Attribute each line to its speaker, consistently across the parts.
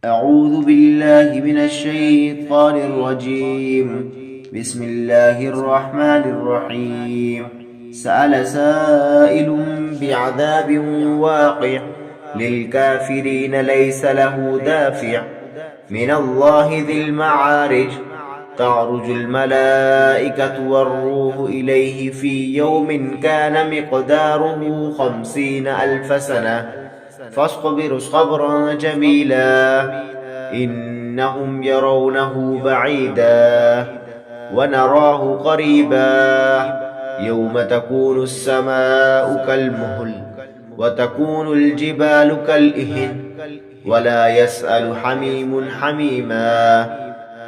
Speaker 1: أعوذ بالله من الشيطان الرجيم. بسم الله الرحمن الرحيم. سأل سائل بعذاب واقع للكافرين ليس له دافع من الله ذي المعارج. تعرج الملائكة والروح إليه في يوم كان مقداره 50,000 سنة فاصبر صبرا جميلا إنهم يرونه بعيدا ونراه قريبا يوم تكون السماء كالمهل وتكون الجبال كالإهن ولا يسأل حميم حميما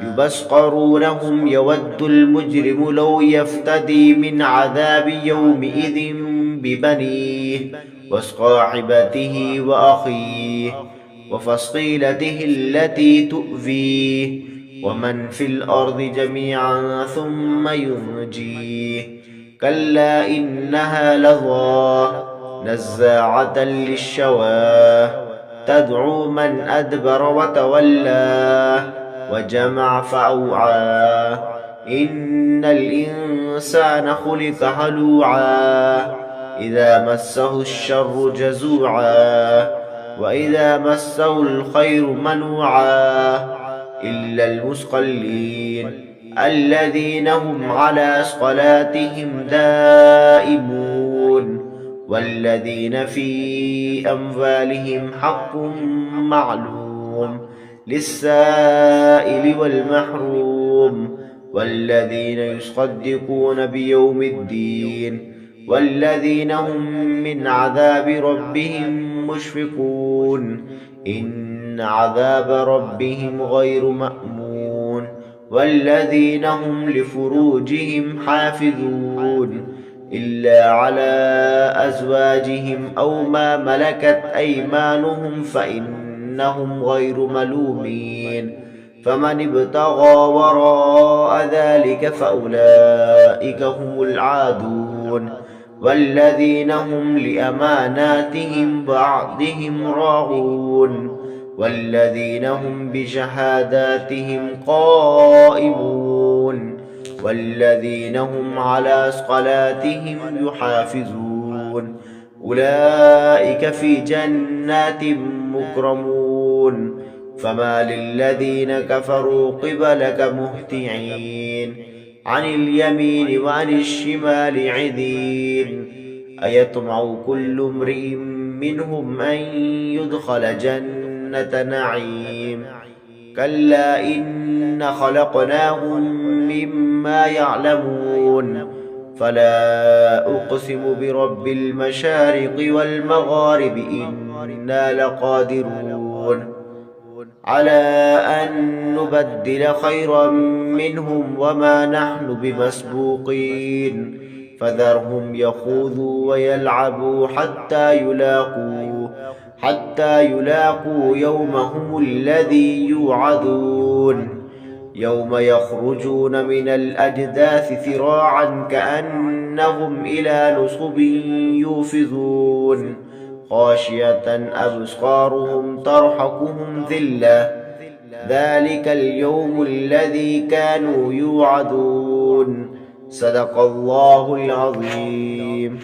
Speaker 1: يبشرونهم يود المجرم لو يفتدي من عذاب يومئذ ببنيه وصاحبته وأخيه وفصيلته التي تؤذيه ومن في الأرض جميعا ثم ينجيه كلا إنها لظى نزاعة للشوى تدعو من أدبر وتولى وجمع فأوعى إن الإنسان خلق هلوعا إذا مسه الشر جزوعا وإذا مسه الخير منوعا إلا المصلين الذين هم على صلاتهم دائمون والذين في أموالهم حق معلوم للسائل والمحروم والذين يصدقون بيوم الدين والذين هم من عذاب ربهم مشفقون إن عذاب ربهم غير مأمون والذين هم لفروجهم حافظون إلا على أزواجهم أو ما ملكت أيمانهم فإنهم غير ملومين فمن ابتغى وراء ذلك فأولئك هم العادون والذين هم لأماناتهم بعضهم راعون والذين هم بشهاداتهم قائمون والذين هم على صلاتهم يحافظون أولئك في جنات مكرمون فما للذين كفروا قبلك مهطعين عن اليمين وعن الشمال عدين أيطمع كل امرئ منهم أن يدخل جنة نعيم كلا إن خلقناهم مما يعلمون فلا أقسم برب المشارق والمغارب إنا لقادرون على أن نبدل خيرا منهم وما نحن بمسبوقين فذرهم يخوضوا ويلعبوا حتى يلاقوا يومهم الذي يوعدون يوم يخرجون من الأجداث ذراعا كأنهم إلى نصب يوفضون خاشية أبصارهم ترهقهم ذلة ذلك اليوم الذي كانوا يوعدون صدق الله العظيم.